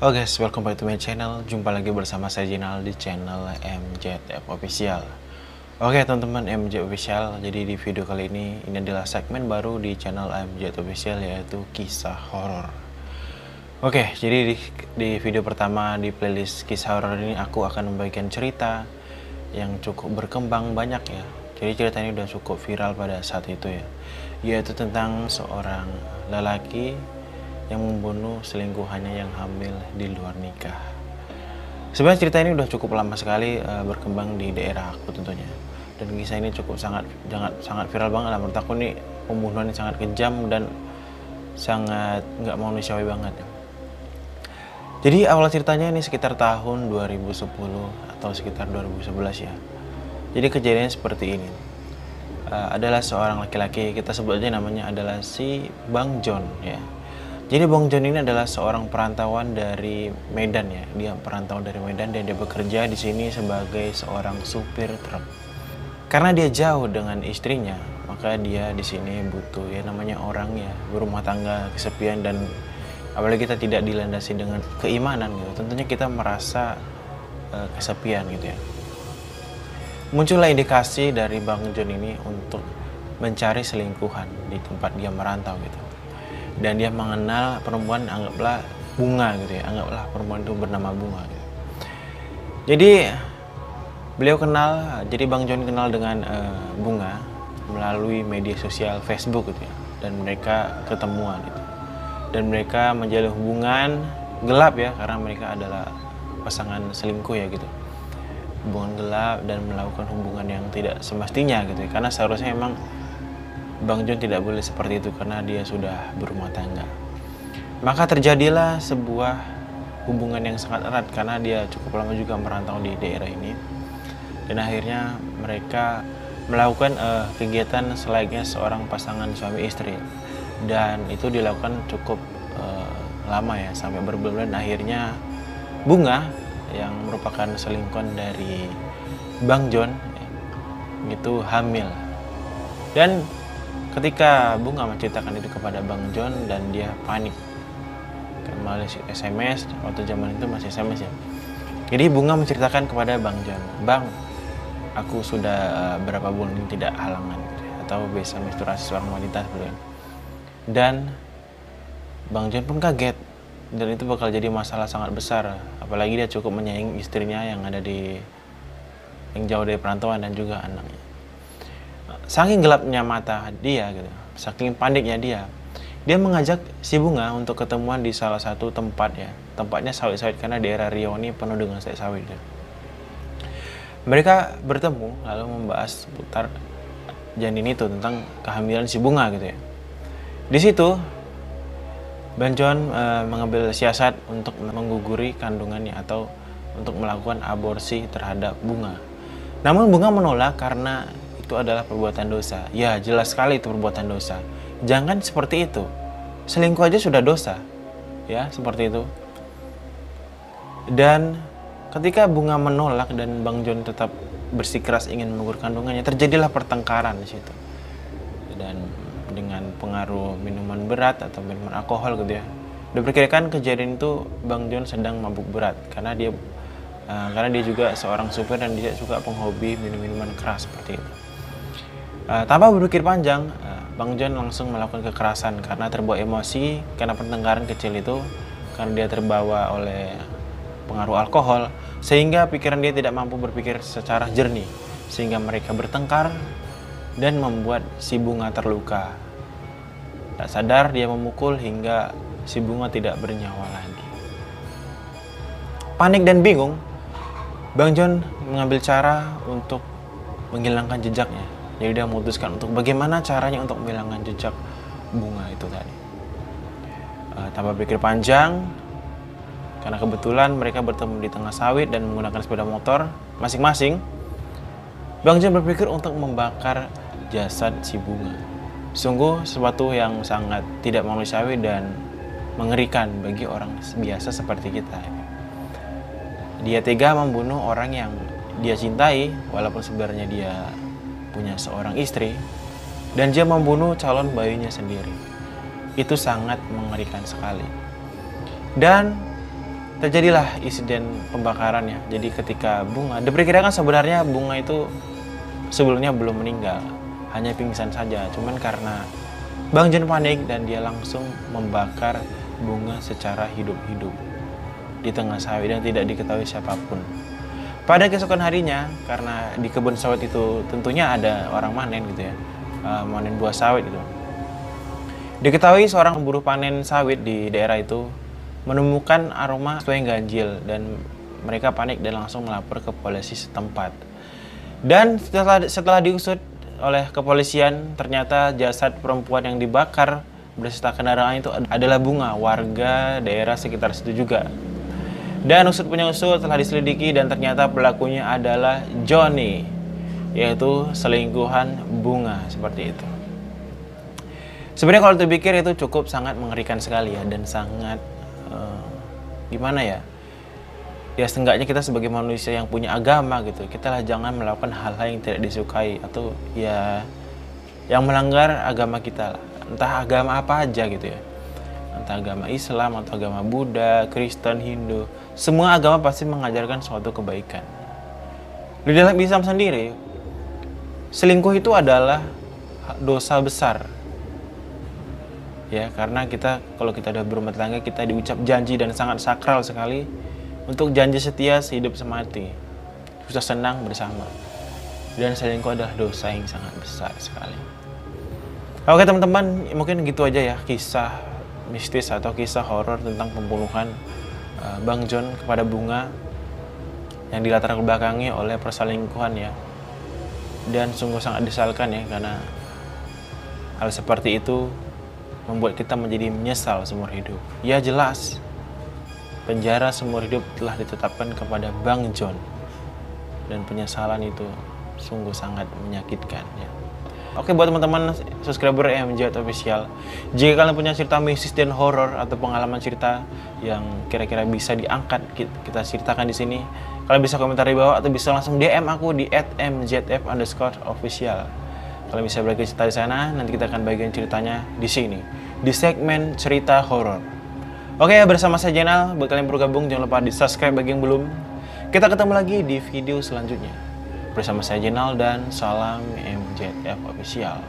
Halo guys, welcome back to my channel. Jumpa lagi bersama saya Jinal di channel MJF Official. Oke teman-teman, MJ Official. Jadi di video kali ini adalah segmen baru di channel MJ Official, yaitu kisah horor. Oke, jadi di video pertama di playlist kisah horor ini aku akan membagikan cerita yang cukup berkembang banyak ya. Jadi cerita ini udah cukup viral pada saat itu ya, yaitu tentang seorang lelaki yang membunuh selingkuhannya yang hamil di luar nikah. Sebenarnya cerita ini udah cukup lama sekali berkembang di daerah aku tentunya. Dan kisah ini cukup sangat viral banget lah. Menurut aku nih pembunuhan ini sangat kejam dan sangat nggak manusiawi banget. Jadi awal ceritanya ini sekitar tahun 2010 atau sekitar 2011 ya. Jadi kejadiannya seperti ini. Adalah seorang laki-laki, kita sebut aja namanya adalah si Bang John ya. Jadi Bang John ini adalah seorang perantauan dari Medan ya. Dia perantauan dari Medan dan dia bekerja di sini sebagai seorang supir truk. Karena dia jauh dengan istrinya, maka dia di sini butuh ya namanya orang ya berumah tangga, kesepian, dan apalagi kita tidak dilandasi dengan keimanan gitu. Tentunya kita merasa kesepian gitu ya. Muncullah indikasi dari Bang John ini untuk mencari selingkuhan di tempat dia merantau gitu. Dan dia mengenal perempuan, anggaplah Bunga gitu ya, anggaplah perempuan itu bernama Bunga gitu. Jadi beliau kenal, jadi Bang John kenal dengan Bunga melalui media sosial Facebook gitu ya, dan mereka ketemuan gitu. Dan mereka menjalin hubungan gelap ya, karena mereka adalah pasangan selingkuh ya gitu. Hubungan gelap dan melakukan hubungan yang tidak semestinya gitu ya, karena seharusnya emang Bang John tidak boleh seperti itu karena dia sudah berumah tangga. Maka terjadilah sebuah hubungan yang sangat erat karena dia cukup lama juga merantau di daerah ini. Dan akhirnya mereka melakukan kegiatan selayaknya seorang pasangan suami istri. Dan itu dilakukan cukup lama ya, sampai berbulan-bulan. Akhirnya Bunga yang merupakan selingkuhan dari Bang John ya, itu hamil. Dan ketika Bunga menceritakan itu kepada Bang John dan dia panik melalui SMS, waktu zaman itu masih SMS ya. Jadi Bunga menceritakan kepada Bang John, "Bang, aku sudah berapa bulan ini tidak halangan atau biasa menstruasi seorang wanita sebenarnya." Dan Bang John pun kaget dan itu bakal jadi masalah sangat besar, apalagi dia cukup menyayangi istrinya yang ada yang jauh dari perantauan dan juga anaknya. Saking gelapnya mata dia gitu, saking paniknya dia mengajak si Bunga untuk ketemuan di salah satu tempat ya. Tempatnya sawit-sawit karena daerah Riau ini penuh dengan sawit ya. Mereka bertemu lalu membahas seputar janin itu, tentang kehamilan si Bunga gitu ya. Di situ Bang John mengambil siasat untuk mengguguri kandungannya atau untuk melakukan aborsi terhadap Bunga. Namun Bunga menolak karena itu adalah perbuatan dosa. Ya, jelas sekali itu perbuatan dosa. Jangan seperti itu. Selingkuh aja sudah dosa. Ya, seperti itu. Dan ketika Bunga menolak dan Bang John tetap bersikeras ingin mengukur kandungannya, terjadilah pertengkaran di situ. Dan dengan pengaruh minuman berat atau minuman alkohol gitu ya. Diperkirakan kejadian itu Bang John sedang mabuk berat karena dia juga seorang supir dan dia juga penghobi minum-minuman keras seperti itu. Tanpa berpikir panjang, Bang John langsung melakukan kekerasan karena terbawa emosi karena pertengkaran kecil itu, karena dia terbawa oleh pengaruh alkohol sehingga pikiran dia tidak mampu berpikir secara jernih, sehingga mereka bertengkar dan membuat si Bunga terluka. Tak sadar dia memukul hingga si Bunga tidak bernyawa lagi. Panik dan bingung, Bang John mengambil cara untuk menghilangkan jejaknya. Jadi dia memutuskan untuk bagaimana caranya untuk menghilangkan jejak Bunga itu tadi. Tanpa pikir panjang, karena kebetulan mereka bertemu di tengah sawit dan menggunakan sepeda motor masing-masing, Bang John berpikir untuk membakar jasad si Bunga. Sungguh sesuatu yang sangat tidak manusiawi dan mengerikan bagi orang biasa seperti kita. Dia tega membunuh orang yang dia cintai, walaupun sebenarnya dia punya seorang istri, dan dia membunuh calon bayinya sendiri. Itu sangat mengerikan sekali. Dan terjadilah insiden pembakaran ya. Jadi ketika Bunga, diperkirakan sebenarnya Bunga itu sebelumnya belum meninggal, hanya pingsan saja. Cuman karena Bang John panik dan dia langsung membakar Bunga secara hidup-hidup di tengah sawit dan tidak diketahui siapapun. Pada keesokan harinya, karena di kebun sawit itu tentunya ada orang manen gitu ya, manen buah sawit gitu. Diketahui seorang pemburu panen sawit di daerah itu menemukan aroma sesuatu yang ganjil dan mereka panik dan langsung melapor ke polisi setempat. Dan setelah diusut oleh kepolisian, ternyata jasad perempuan yang dibakar beserta kendaraan itu adalah Bunga, warga daerah sekitar situ juga. Dan usut punya usut telah diselidiki dan ternyata pelakunya adalah Johnny, yaitu selingkuhan Bunga seperti itu. Sebenarnya kalau dipikir itu cukup sangat mengerikan sekali ya, dan sangat gimana ya? Ya setengahnya kita sebagai manusia yang punya agama gitu, kita lah jangan melakukan hal-hal yang tidak disukai atau ya yang melanggar agama kita lah. Entah agama apa aja gitu ya. Entah agama Islam atau agama Buddha, Kristen, Hindu, semua agama pasti mengajarkan suatu kebaikan. Di dalam Islam sendiri, selingkuh itu adalah dosa besar. Ya, karena kalau kita udah berumah tangga, kita diucap janji dan sangat sakral sekali untuk janji setia sehidup semati, susah senang bersama. Dan selingkuh adalah dosa yang sangat besar sekali. Oke teman-teman, mungkin gitu aja ya kisah mistis atau kisah horor tentang pembunuhan Bang John kepada Bunga yang dilatar belakangi oleh perselingkuhan ya. Dan sungguh sangat disesalkan ya, karena hal seperti itu membuat kita menjadi menyesal seumur hidup. Ya jelas, penjara seumur hidup telah ditetapkan kepada Bang John. Dan penyesalan itu sungguh sangat menyakitkan ya. Oke, buat teman-teman subscriber MJ Official, jika kalian punya cerita mistis dan horor atau pengalaman cerita yang kira-kira bisa diangkat kita ceritakan di sini, kalian bisa komentar di bawah atau bisa langsung DM aku di @mjf_official. Kalian bisa bagi cerita di sana, nanti kita akan bagikan ceritanya di sini, di segmen cerita horor. Oke, bersama saya Jenal. Buat kalian yang baru gabung, jangan lupa di subscribe bagi yang belum. Kita ketemu lagi di video selanjutnya. Bersama saya Jenal dan salam MJF Official.